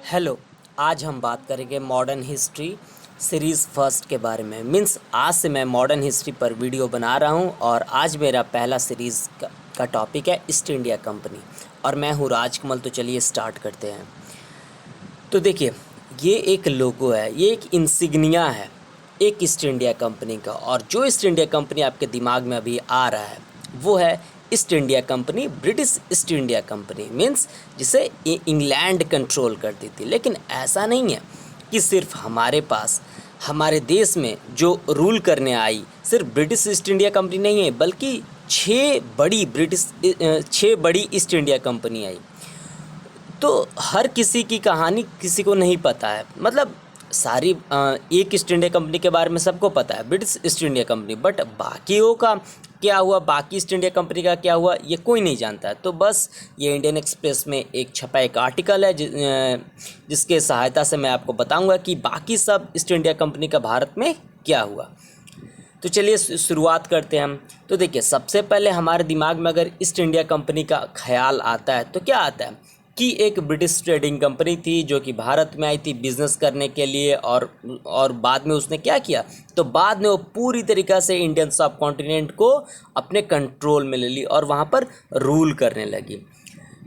Hello. आज हम बात करेंगे मॉडर्न हिस्ट्री सीरीज़ फर्स्ट के बारे में। मीन्स आज से मैं मॉडर्न हिस्ट्री पर वीडियो बना रहा हूँ और आज मेरा पहला सीरीज़ का टॉपिक है ईस्ट इंडिया कंपनी और मैं हूँ राजकमल। तो चलिए स्टार्ट करते हैं। तो देखिए, ये एक लोगो है, ये एक इंसिग्निया है एक ईस्ट इंडिया कंपनी का। और जो ईस्ट इंडिया कंपनी आपके दिमाग में अभी आ रहा है वो है east India company, British east India company. Means जिसे इंग्लैंड कंट्रोल करती थी। लेकिन ऐसा नहीं है कि सिर्फ हमारे पास, हमारे देश में जो रूल करने आई सिर्फ ब्रिटिश ईस्ट इंडिया कंपनी नहीं है, बल्कि छः बड़ी ईस्ट इंडिया कंपनी आई। तो हर किसी की कहानी किसी को नहीं पता है। मतलब सारी एक ईस्ट इंडिया कंपनी के बारे में सबको पता है, British east India company, but बाकियों का क्या हुआ, बाकी ईस्ट इंडिया कंपनी का क्या हुआ, ये कोई नहीं जानता है। तो बस ये इंडियन एक्सप्रेस में एक छपा एक आर्टिकल है जिसके सहायता से मैं आपको बताऊंगा कि बाकी सब ईस्ट इंडिया कंपनी का भारत में क्या हुआ। तो चलिए शुरुआत करते हैं हम। तो देखिए, सबसे पहले हमारे दिमाग में अगर ईस्ट इंडिया कंपनी का ख्याल आता है तो क्या आता है कि एक ब्रिटिश ट्रेडिंग कंपनी थी जो कि भारत में आई थी बिज़नेस करने के लिए। और बाद में उसने क्या किया, तो बाद में वो पूरी तरीक़ा से इंडियन सब कॉन्टिनेंट को अपने कंट्रोल में ले ली और वहाँ पर रूल करने लगी।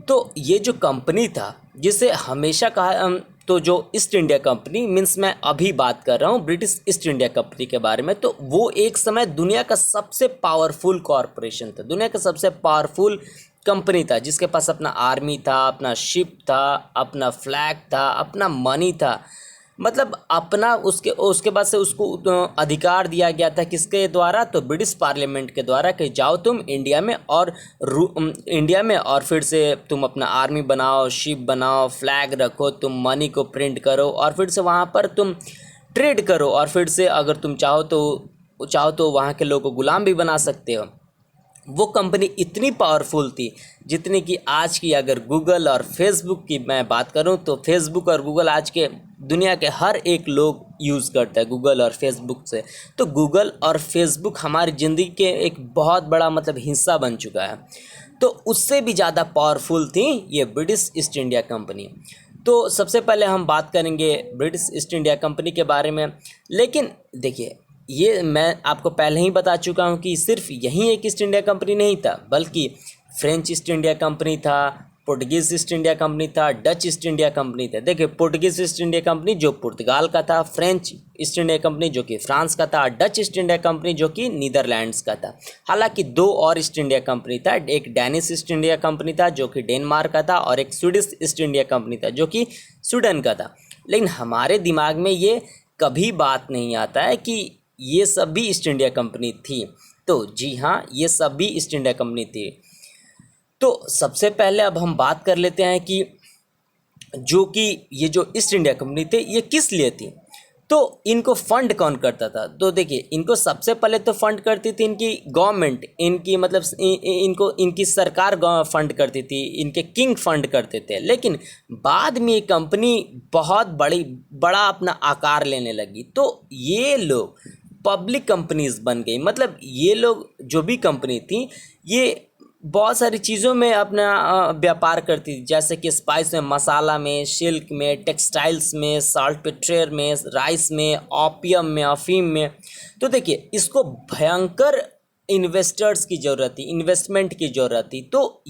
तो ये जो कंपनी था जिसे हमेशा कहा, तो जो ईस्ट इंडिया कंपनी, मीन्स मैं अभी बात कर रहा हूँ ब्रिटिश ईस्ट इंडिया कंपनी के बारे में, तो वो एक समय दुनिया का सबसे पावरफुल कॉरपोरेशन था, दुनिया का सबसे पावरफुल कंपनी था, जिसके पास अपना आर्मी था, अपना शिप था, अपना फ्लैग था, अपना मनी था। मतलब अपना उसके बाद से उसको अधिकार दिया गया था किसके द्वारा, तो ब्रिटिश पार्लियामेंट के द्वारा कि जाओ तुम इंडिया में और फिर से तुम अपना आर्मी बनाओ, शिप बनाओ, फ्लैग रखो, तुम मनी को प्रिंट करो और फिर से वहाँ पर तुम ट्रेड करो और फिर से अगर तुम चाहो तो वहाँ के लोगों को गुलाम भी बना सकते हो। वो कंपनी इतनी पावरफुल थी जितनी कि आज की अगर गूगल और फेसबुक की मैं बात करूं तो फेसबुक और गूगल आज के दुनिया के हर एक लोग यूज़ करता है गूगल और फेसबुक से। तो गूगल और फेसबुक हमारी ज़िंदगी के एक बहुत बड़ा मतलब हिस्सा बन चुका है। तो उससे भी ज़्यादा पावरफुल थी ये ब्रिटिश ईस्ट इंडिया कंपनी। तो सबसे पहले हम बात करेंगे ब्रिटिश ईस्ट इंडिया कंपनी के बारे में। लेकिन देखिए, ये मैं आपको पहले ही बता चुका हूँ कि सिर्फ यही एक ईस्ट इंडिया कंपनी नहीं था, बल्कि फ्रेंच ईस्ट इंडिया कंपनी था, पुर्तगीज़ ईस्ट इंडिया कंपनी था, डच ईस्ट इंडिया कंपनी था। देखिए, पुर्तगीज़ ईस्ट इंडिया कंपनी जो पुर्तगाल का था, फ्रेंच ईस्ट इंडिया कंपनी जो कि फ्रांस का था, डच ईस्ट इंडिया कंपनी जो कि नीदरलैंड्स का था। हालांकि दो और ईस्ट इंडिया कंपनी था, एक डेनिश ईस्ट इंडिया कंपनी था जो कि डेनमार्क का था और एक स्वीडिश ईस्ट इंडिया कंपनी था जो कि स्वीडन का था। लेकिन हमारे दिमाग में ये कभी बात नहीं आता है कि ये सब भी ईस्ट इंडिया कंपनी थी। तो जी हाँ, ये सब भी ईस्ट इंडिया कंपनी थी। तो सबसे पहले अब हम बात कर लेते हैं कि ये जो ईस्ट इंडिया कंपनी थे ये किस लिए थी। तो इनको फंड कौन करता था, तो देखिए, इनको सबसे पहले तो फंड करती थी इनकी गवर्नमेंट, इनकी मतलब इनकी सरकार फंड करती थी, इनके किंग फंड करते थे। लेकिन बाद में ये कंपनी बहुत बड़ा अपना आकार लेने लगी, तो ये लोग पब्लिक कंपनीज बन गई। मतलब ये लोग जो भी कंपनी थी ये बहुत सारी चीज़ों में अपना व्यापार करती थी, जैसे कि स्पाइस में, मसाला में, सिल्क में, टेक्सटाइल्स में, साल्ट पेट्रेर में, राइस में, ओपियम में, अफीम में। तो देखिए, इसको भयंकर इन्वेस्टर्स की ज़रूरत थी, इन्वेस्टमेंट की ज़रूरत थी। तो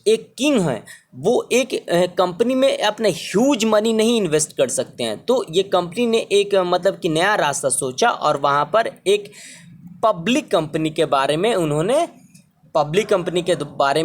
एक किंग है, वो एक कंपनी में अपना ह्यूज मनी नहीं इन्वेस्ट कर सकते हैं। तो ये कंपनी ने एक मतलब कि नया रास्ता सोचा और वहाँ पर एक पब्लिक कंपनी के बारे में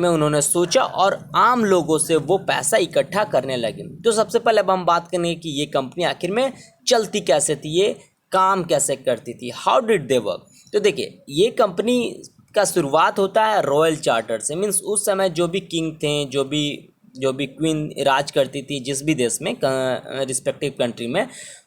उन्होंने सोचा और आम लोगों से वो पैसा इकट्ठा करने लगे। तो सबसे पहले अब हम बात करेंगे कि ये कंपनी आखिर में चलती कैसे थी, ये काम कैसे करती थी, हाउ डिड दे वर्क। तो देखिए, ये कंपनी का शुरुआत होता है रॉयल चार्टर से। मीन्स उस समय जो भी किंग थे, जो भी क्वीन राज करती थी जिस भी देश में, रिस्पेक्टिव कंट्री में,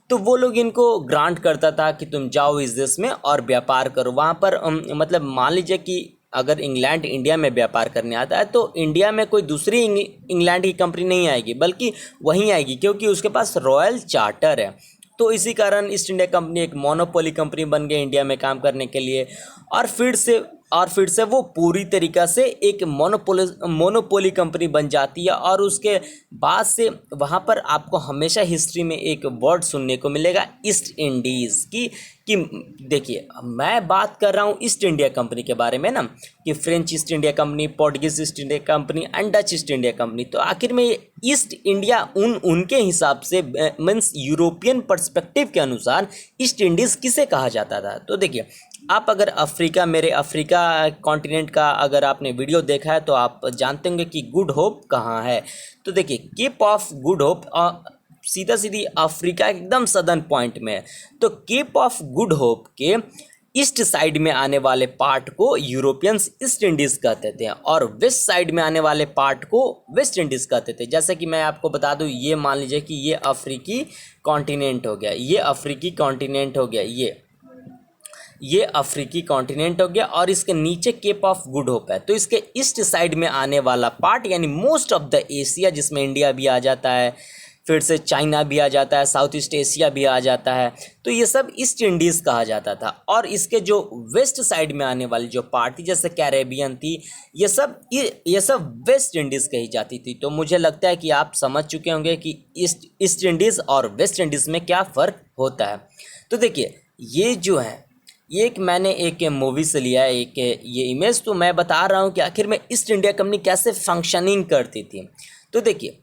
तो वो लोग इनको ग्रांट करता था कि तुम जाओ इस देश में और व्यापार करो। वहाँ पर मतलब मान लीजिए कि अगर इंग्लैंड इंडिया में व्यापार करने आता है तो इंडिया में कोई दूसरी इंग्लैंड की कंपनी नहीं आएगी, बल्कि वहीं आएगी, क्योंकि उसके पास रॉयल चार्टर है। तो इसी कारण ईस्ट इंडिया कंपनी एक मोनोपोली कंपनी बन गई इंडिया में काम करने के लिए। और फिर से और फिर से वो पूरी तरीक़ा से एक मोनोपोली कंपनी बन जाती है। और उसके बाद से वहाँ पर आपको हमेशा हिस्ट्री में एक वर्ड सुनने को मिलेगा ईस्ट इंडीज़ की। कि देखिए, मैं बात कर रहा हूँ ईस्ट इंडिया कंपनी के बारे में ना, कि French east India company, Portuguese east India company and Dutch east India company. तो आखिर में ये ईस्ट इंडिया उनके हिसाब से मीन्स यूरोपियन पर्सपेक्टिव के अनुसार ईस्ट इंडीज़ किसे कहा जाता था। तो देखिए, आप अगर मेरे अफ्रीका कॉन्टिनेंट का अगर आपने वीडियो देखा है तो आप जानते होंगे कि गुड होप कहाँ है। तो देखिए, केप ऑफ गुड होप सीधा सीधी अफ्रीका एकदम सदर्न पॉइंट में है। तो केप ऑफ गुड होप के ईस्ट साइड में आने वाले पार्ट को यूरोपियंस ईस्ट इंडीज़ कहते थे और वेस्ट साइड में आने वाले पार्ट को वेस्ट इंडीज़ कहते थे। जैसे कि मैं आपको बता दूं, ये मान लीजिए कि ये अफ्रीकी कॉन्टिनेंट हो गया, ये अफ्रीकी कॉन्टिनेंट हो गया, ये अफ्रीकी कॉन्टिनेंट हो गया और इसके नीचे केप ऑफ गुड होप है। तो इसके ईस्ट साइड में आने वाला पार्ट यानी मोस्ट ऑफ द एशिया, जिसमें इंडिया भी आ जाता है, फिर से चाइना भी आ जाता है, साउथ ईस्ट एशिया भी आ जाता है, तो ये सब ईस्ट इंडीज़ कहा जाता था। और इसके जो वेस्ट साइड में आने वाली जो पार्ट थी, जैसे कैरेबियन थी, ये सब वेस्ट इंडीज़ कही जाती थी। तो मुझे लगता है कि आप समझ चुके होंगे कि ईस्ट इंडीज़ और वेस्ट इंडीज़ में क्या फ़र्क होता है। तो देखिए, ये जो है, ये मैंने एक मूवी से लिया है ये इमेज। तो मैं बता रहा हूँ कि आखिर में ईस्ट इंडिया कंपनी कैसे फंक्शनिंग करती थी। तो देखिए,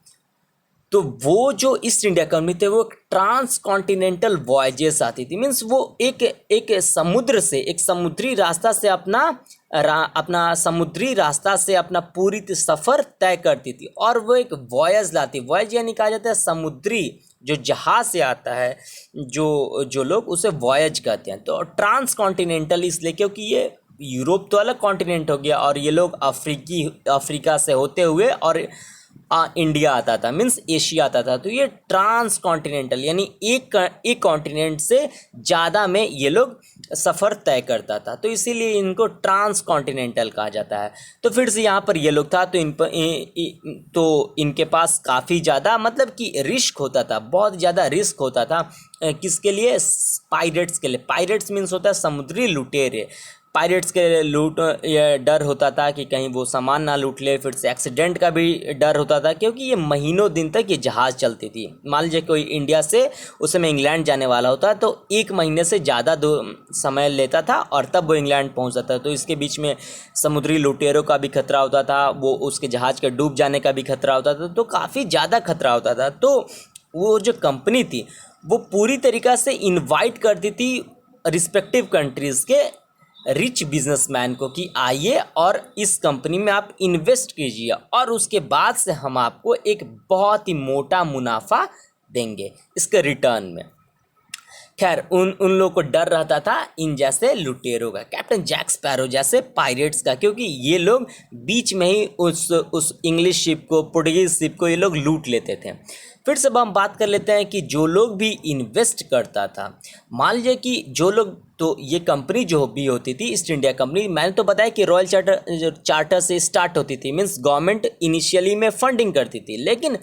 तो वो जो ईस्ट इंडिया कंपनी थे वो ट्रांस कॉन्टिनेंटल वॉयजेस आती थी। मीन्स वो एक समुद्र से, एक समुद्री रास्ता से अपना समुद्री रास्ता से अपना पूरी सफ़र तय करती थी और वो एक वॉयज लाती। वॉयज यानी कहा जाता है समुद्री जो जहाज से आता है, जो लोग उसे वॉयज कहते हैं। तो ट्रांस कॉन्टिनेंटल इसलिए क्योंकि ये यूरोप तो अलग कॉन्टिनेंट हो गया और ये लोग अफ्रीका से होते हुए और इंडिया आता था, मीन्स एशिया आता था। तो ये ट्रांस कॉन्टिनेंटल यानी एक कॉन्टिनेंट से ज़्यादा में ये लोग सफ़र तय करता था, तो इसीलिए इनको ट्रांस कॉन्टिनेंटल कहा जाता है। तो फिर से यहाँ पर ये लोग था, तो इनके पास काफ़ी ज़्यादा मतलब कि रिस्क होता था, बहुत ज़्यादा रिस्क होता था। किसके लिए? पायरेट्स के लिए। पायरेट्स मीन्स होता है समुद्री लुटेरे। पायरेट्स के लूट ये डर होता था कि कहीं वो सामान ना लूट ले, फिर से एक्सीडेंट का भी डर होता था क्योंकि ये महीनों दिन तक ये जहाज़ चलती थी। मान लीजिए कोई इंडिया से उस समय इंग्लैंड जाने वाला होता तो 1 महीने से ज़्यादा समय लेता था और तब वो इंग्लैंड पहुंचता था। तो इसके बीच में समुद्री लुटेरों का भी खतरा होता था, वो उसके जहाज़ के डूब जाने का भी खतरा होता था, तो काफ़ी ज़्यादा खतरा होता था। तो वो जो कंपनी थी वो पूरी तरीक़ा से इन्वाइट करती थी रिस्पेक्टिव कंट्रीज़ के रिच बिजनेसमैन को कि आइए और इस कंपनी में आप इन्वेस्ट कीजिए और उसके बाद से हम आपको एक बहुत ही मोटा मुनाफा देंगे इसके रिटर्न में। खैर, उन लोगों को डर रहता था इन जैसे लुटेरों का, कैप्टन जैक स्पैरो जैसे पायरेट्स का, क्योंकि ये लोग बीच में ही उस इंग्लिश शिप को, पुर्तगीज़ शिप को ये लोग लूट लेते थे। फिर से हम बात कर लेते हैं कि जो लोग भी इन्वेस्ट करता था, मान लीजिए कि जो लोग, तो ये कंपनी जो भी होती थी ईस्ट इंडिया कंपनी, मैंने तो बताया कि रॉयल चार्टर से स्टार्ट होती थी, मीन्स गवर्नमेंट इनिशियली में फंडिंग करती थी, लेकिन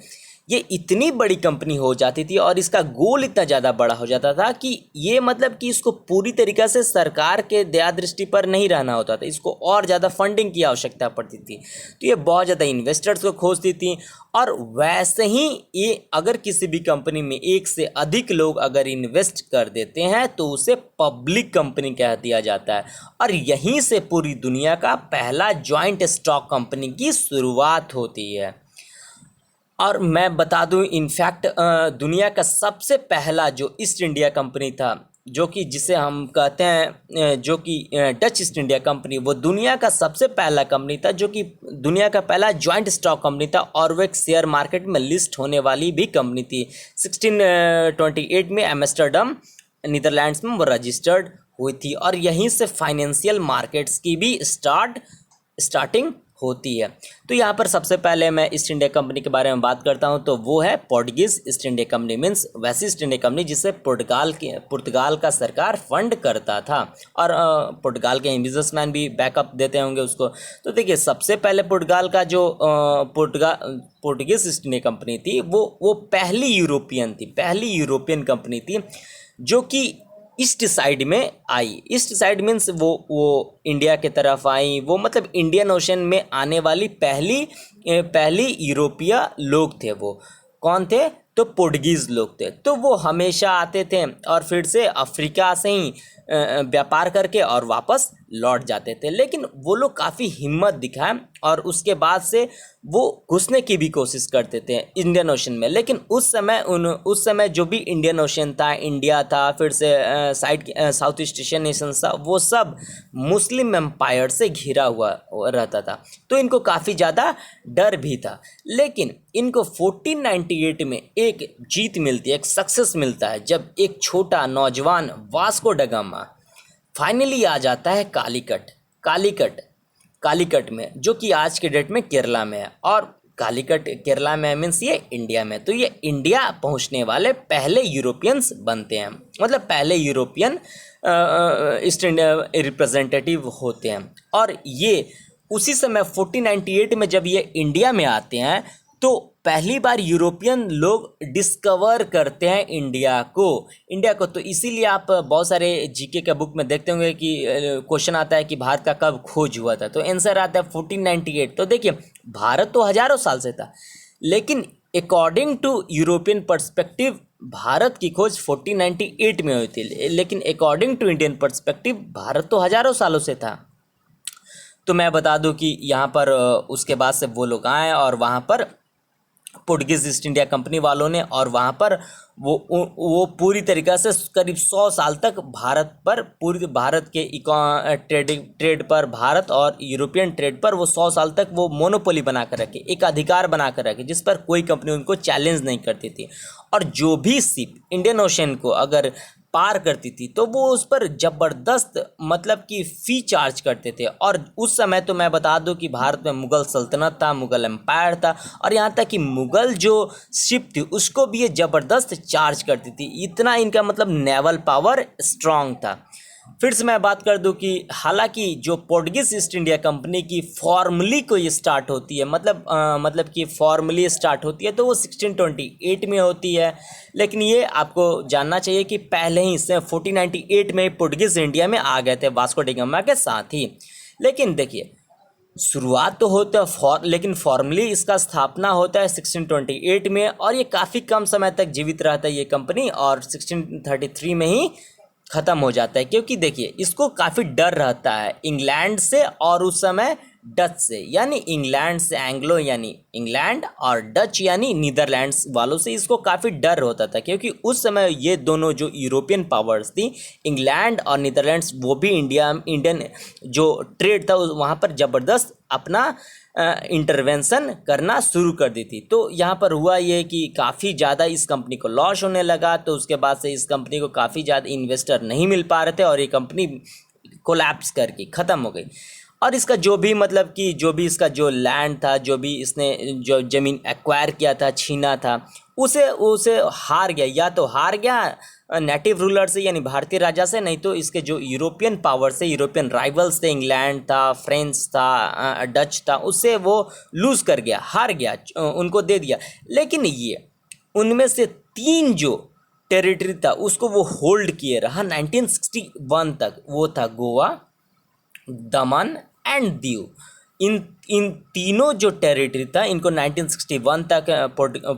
ये इतनी बड़ी कंपनी हो जाती थी और इसका गोल इतना ज़्यादा बड़ा हो जाता था कि ये मतलब कि इसको पूरी तरीक़ा से सरकार के दया दृष्टि पर नहीं रहना होता था, इसको और ज़्यादा फंडिंग की आवश्यकता पड़ती थी। तो ये बहुत ज़्यादा इन्वेस्टर्स को खोजती थी और वैसे ही ये अगर किसी भी कंपनी में एक से अधिक लोग अगर इन्वेस्ट कर देते हैं तो उसे पब्लिक कंपनी कह दिया जाता है और यहीं से पूरी दुनिया का पहला जॉइंट स्टॉक कंपनी की शुरुआत होती है। और मैं बता दूं, इनफैक्ट दुनिया का सबसे पहला जो ईस्ट इंडिया कंपनी था, जो कि जिसे हम कहते हैं जो कि डच ईस्ट इंडिया कंपनी, वो दुनिया का सबसे पहला कंपनी था, जो कि दुनिया का पहला जॉइंट स्टॉक कंपनी था और वो एक शेयर मार्केट में लिस्ट होने वाली भी कंपनी थी। 1628 में एम्स्टर्डम नीदरलैंड्स में वो रजिस्टर्ड हुई थी और यहीं से फाइनेंशियल मार्केट्स की भी स्टार्टिंग होती है। तो यहाँ पर सबसे पहले मैं ईस्ट इंडिया कंपनी के बारे में बात करता हूँ, तो वो है Portuguese east India company, means वैसी ईस्ट इंडिया कंपनी जिसे पुर्तगाल का सरकार फंड करता था और पुर्तगाल के बिजनेसमैन भी बैकअप देते होंगे उसको। तो देखिए, सबसे पहले पुर्तगाल का जो पोर्टुगीज़ ईस्ट इंडिया कंपनी थी वो पहली यूरोपियन कंपनी थी जो कि ईस्ट साइड में आई। ईस्ट साइड मीन्स वो इंडिया के तरफ आई, वो मतलब इंडियन ओशन में आने वाली पहली यूरोपीय लोग थे। वो कौन थे? तो पुर्तगीज़ लोग थे। तो वो हमेशा आते थे और फिर से अफ्रीका से ही व्यापार करके और वापस लौट जाते थे। लेकिन वो लोग काफ़ी हिम्मत दिखाए और उसके बाद से वो घुसने की भी कोशिश करते थे इंडियन ओशन में। लेकिन उस समय जो भी इंडियन ओशन था, इंडिया था, फिर से साउथ ईस्ट एशियन नेशन था, वो सब मुस्लिम एम्पायर से घिरा हुआ रहता था। तो इनको काफ़ी ज़्यादा डर भी था। लेकिन इनको 1498 में एक जीत मिलती है, एक सक्सेस मिलता है, जब एक छोटा नौजवान वास्को ड गामा फाइनली आ जाता है कालीकट में, जो कि आज के डेट में केरला में है। और कालीकट केरला में मीन्स ये इंडिया में। तो ये इंडिया पहुंचने वाले पहले यूरोपियंस बनते हैं, मतलब पहले यूरोपियन ईस्ट इंडिया रिप्रेजेंटेटिव होते हैं। और ये उसी समय 1498 में जब ये इंडिया में आते हैं तो पहली बार यूरोपियन लोग डिस्कवर करते हैं इंडिया को। तो इसीलिए आप बहुत सारे जीके के बुक में देखते होंगे कि क्वेश्चन आता है कि भारत का कब खोज हुआ था, तो आंसर आता है 1498। तो देखिए, भारत तो हजारों साल से था, लेकिन according to European perspective Bharat की खोज 1498 में हुई थी। लेकिन according to Indian perspective Bharat तो हजारों सालों से था। तो मैं बता दूं कि यहाँ पर उसके बाद से वो लोग आए और वहाँ पर पुर्तगीज़ ईस्ट इंडिया कंपनी वालों ने, और वहाँ पर वो पूरी तरीक़ा से करीब 100 साल तक पूरी भारत के ट्रेड पर, भारत और यूरोपियन ट्रेड पर वो 100 साल तक वो मोनोपोली बना कर रखे, एक अधिकार बना कर रखे, जिस पर कोई कंपनी उनको चैलेंज नहीं करती थी। और जो भी शिप इंडियन ओशन को अगर पार करती थी तो वो उस पर ज़बरदस्त मतलब कि फ़ी चार्ज करते थे। और उस समय तो मैं बता दूं कि भारत में मुग़ल सल्तनत था, मुग़ल एम्पायर था, और यहाँ तक कि मुग़ल जो शिप थी उसको भी ये ज़बरदस्त चार्ज करती थी। इतना इनका मतलब नेवल पावर स्ट्रांग था। फिर से मैं बात कर दूं कि हालांकि जो पोर्टुगीज़ ईस्ट इंडिया कंपनी की फॉर्मली को ये स्टार्ट होती है, मतलब कि फॉर्मली स्टार्ट होती है तो वो 1628 में होती है। लेकिन ये आपको जानना चाहिए कि पहले ही से 1498 में पोर्टुगीज़ इंडिया में आ गए थे वास्को डी गामा के साथ ही। लेकिन देखिए, शुरुआत तो होता है लेकिन फॉर्मली इसका स्थापना होता है 1628 में, और ये काफ़ी कम समय तक जीवित रहता है ये कंपनी, और 1633 में ही ख़त्म हो जाता है। क्योंकि देखिए, इसको काफ़ी डर रहता है इंग्लैंड से और उस समय डच से, यानी इंग्लैंड से एंग्लो यानी इंग्लैंड और डच यानी नीदरलैंड्स वालों से इसको काफ़ी डर होता था। क्योंकि उस समय ये दोनों जो यूरोपियन पावर्स थी, इंग्लैंड और नीदरलैंड्स, वो भी इंडियन जो ट्रेड था वहाँ पर ज़बरदस्त अपना इंटरवेंशन करना शुरू कर दी थी। तो यहाँ पर हुआ ये कि काफ़ी ज़्यादा इस कंपनी को लॉस होने लगा। तो उसके बाद से इस कंपनी को काफ़ी ज़्यादा इन्वेस्टर नहीं मिल पा रहे थे और ये कंपनी कोलैप्स करके ख़त्म हो गई। और इसका जो भी मतलब कि जो भी इसका जो लैंड था, जो भी इसने जो ज़मीन एक्वायर किया था, छीना था, उसे हार गया, या तो हार गया नेटिव रूलर से यानी भारतीय राजा से, नहीं तो इसके जो यूरोपियन पावर से, यूरोपियन राइवल्स थे, इंग्लैंड था, फ्रेंच था, डच था, उससे वो लूज़ कर गया, हार गया, उनको दे दिया। लेकिन ये उनमें से 3 जो टेरिटरी था उसको वो होल्ड किए रहा 1961 तक। वो था गोवा, दमन एंड दीव। इन तीनों जो टेरिटरी था इनको 1961 तक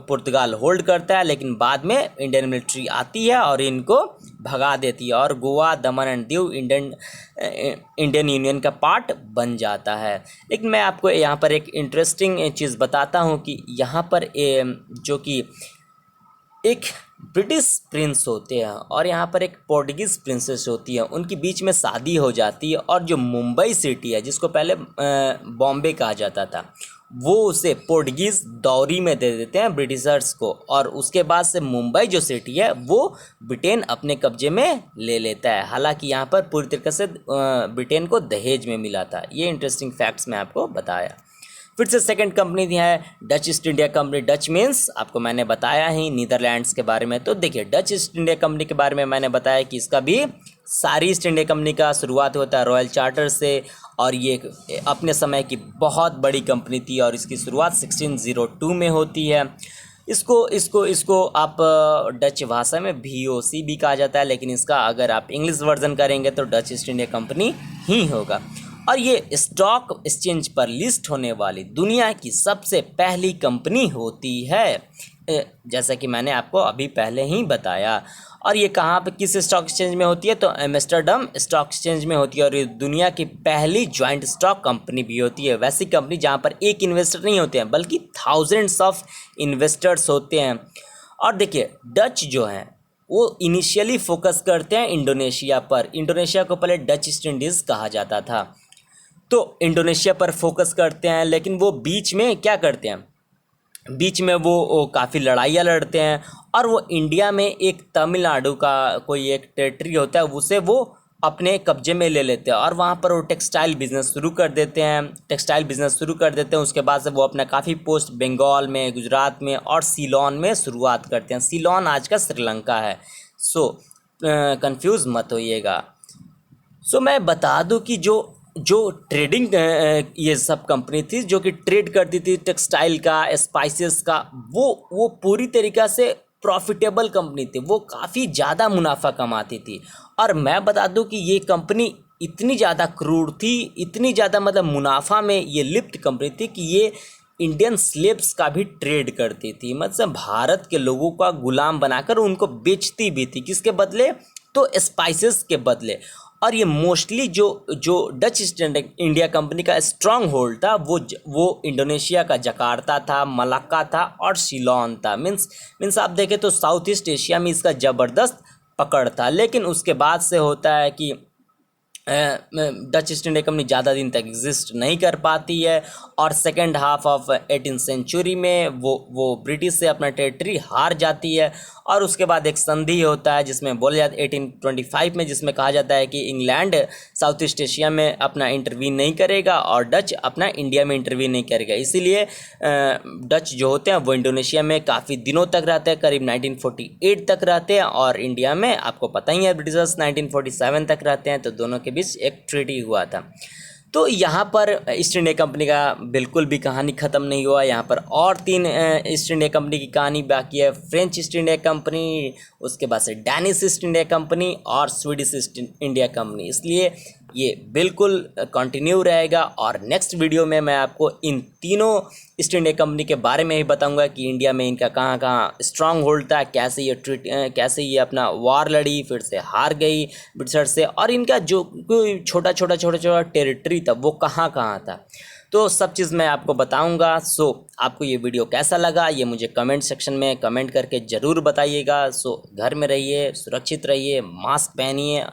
पुर्तगाल होल्ड करता है। लेकिन बाद में इंडियन मिलिट्री आती है और इनको भगा देती है, और गोवा, दमन एंड दीव इंडियन यूनियन का पार्ट बन जाता है। लेकिन मैं आपको यहाँ पर एक इंटरेस्टिंग चीज़ बताता हूँ कि यहाँ पर जो कि एक ब्रिटिश प्रिंस होते हैं और यहाँ पर एक पोर्टुगीज़ प्रिंसेस होती है, उनके बीच में शादी हो जाती है। और जो मुंबई सिटी है, जिसको पहले बॉम्बे कहा जाता था, वो उसे पोर्टुगीज़ दौरी में दे देते हैं ब्रिटिशर्स को, और उसके बाद से मुंबई जो सिटी है वो ब्रिटेन अपने कब्जे में ले लेता है। हालांकि यहाँ पर पूरी तरीके से ब्रिटेन को दहेज में मिला था। ये इंटरेस्टिंग फैक्ट्स मैं आपको बताया। फिर से सेकंड कंपनी है Dutch east India company. Dutch means आपको मैंने बताया ही नीदरलैंड्स के बारे में। तो देखिए, डच ईस्ट इंडिया कंपनी के बारे में मैंने बताया कि इसका भी सारी ईस्ट इंडिया कंपनी का शुरुआत होता है रॉयल चार्टर से, और ये अपने समय की बहुत बड़ी कंपनी थी और इसकी शुरुआत 1602 में होती है। इसको इसको इसको आप डच भाषा में VOC भी कहा जाता है, लेकिन इसका अगर आप इंग्लिश वर्जन करेंगे तो डच ईस्ट इंडिया कंपनी ही होगा। और ये स्टॉक एक्सचेंज पर लिस्ट होने वाली दुनिया की सबसे पहली कंपनी होती है, जैसा कि मैंने आपको अभी पहले ही बताया। और ये कहाँ पे किस स्टॉक एक्सचेंज में होती है, तो एम्स्टर्डम स्टॉक एक्सचेंज में होती है। और ये दुनिया की पहली जॉइंट स्टॉक कंपनी भी होती है, वैसी कंपनी जहाँ पर एक इन्वेस्टर नहीं होते हैं बल्कि थाउजेंड्स ऑफ इन्वेस्टर्स होते हैं। और देखिए डच जो हैं वो इनिशियली फोकस करते हैं इंडोनेशिया पर। इंडोनेशिया को पहले डच ईस्ट इंडीज़ कहा जाता था, तो इंडोनेशिया पर फोकस करते हैं, लेकिन वो बीच में क्या करते हैं, बीच में वो काफ़ी लड़ाइयाँ लड़ते हैं। और वो इंडिया में एक तमिलनाडु का कोई एक टेरिटरी होता है उसे वो अपने कब्जे में ले लेते हैं, और वहाँ पर वो टेक्सटाइल बिज़नेस शुरू कर देते हैं। उसके बाद से वो अपना काफ़ी पोस्ट बंगाल में, गुजरात में और सीलोन में शुरुआत करते हैं। सीलोन आज का श्रीलंका है, सो कंफ्यूज मत होइएगा। सो मैं बता दूं कि जो ट्रेडिंग ये सब कंपनी थी जो कि ट्रेड करती थी टेक्सटाइल का, स्पाइसेस का, वो पूरी तरीक़ा से प्रॉफिटेबल कंपनी थी, वो काफ़ी ज़्यादा मुनाफा कमाती थी। और मैं बता दूं कि ये कंपनी इतनी ज़्यादा क्रूर थी, इतनी ज़्यादा मतलब मुनाफा में ये लिप्त कंपनी थी कि ये इंडियन स्लेव्स का भी ट्रेड करती थी, मतलब भारत के लोगों का गुलाम बनाकर उनको बेचती भी थी। किसके बदले, तो स्पाइसेस के बदले। और ये मोस्टली जो डच ईस्ट इंडिया कंपनी का स्ट्रांग होल्ड था वो इंडोनेशिया का जकार्ता था, मलाक्का था और सीलोन था। मीन्स आप देखें तो साउथ ईस्ट एशिया में इसका ज़बरदस्त पकड़ था। लेकिन उसके बाद से होता है कि डच ईस्ट इंडिया कंपनी ज़्यादा दिन तक एग्जिस्ट नहीं कर पाती है, और second half of 18th century में वो ब्रिटिश से अपना टेरिटरी हार जाती है। और उसके बाद एक संधि होता है जिसमें बोला जाता है 1825 में, जिसमें कहा जाता है कि इंग्लैंड साउथ ईस्ट एशिया में अपना इंटरवीन नहीं करेगा और डच अपना इंडिया में इंटरवीन नहीं करेगा। इसीलिए डच जो होते हैं वो इंडोनेशिया में काफ़ी दिनों तक रहते हैं, करीब 1948 तक रहते हैं, और इंडिया में आपको पता ही है ब्रिटिशर्स 1947 तक रहते हैं। तो दोनों के बीच एक ट्रीटी हुआ था। तो यहाँ पर ईस्ट इंडिया कंपनी का बिल्कुल भी कहानी ख़त्म नहीं हुआ। यहाँ पर और 3 ईस्ट इंडिया कंपनी की कहानी बाकी है। फ्रेंच ईस्ट इंडिया कंपनी, उसके बाद से डैनिश ईस्ट इंडिया कंपनी और स्वीडिश ईस्ट इंडिया कंपनी। इसलिए ये बिल्कुल कंटिन्यू रहेगा, और नेक्स्ट वीडियो में मैं आपको इन तीनों ईस्ट इंडिया कंपनी के बारे में ही बताऊंगा कि इंडिया में इनका कहाँ कहाँ स्ट्रांग होल्ड था, कैसे ये अपना वार लड़ी, फिर से हार गई ब्रिटिशर से, और इनका जो कोई छोटा टेरिटरी था वो कहाँ कहाँ था। तो सब चीज़ मैं आपको बताऊंगा। सो आपको ये वीडियो कैसा लगा ये मुझे कमेंट सेक्शन में कमेंट करके ज़रूर बताइएगा। सो घर में रहिए, सुरक्षित रहिए, मास्क पहनिए,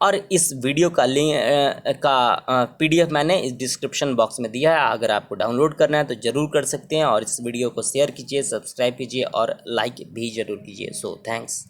और इस वीडियो का लिंक का PDF मैंने इस डिस्क्रिप्शन बॉक्स में दिया है। अगर आपको डाउनलोड करना है तो ज़रूर कर सकते हैं, और इस वीडियो को शेयर कीजिए, सब्सक्राइब कीजिए और लाइक भी ज़रूर कीजिए। So thanks.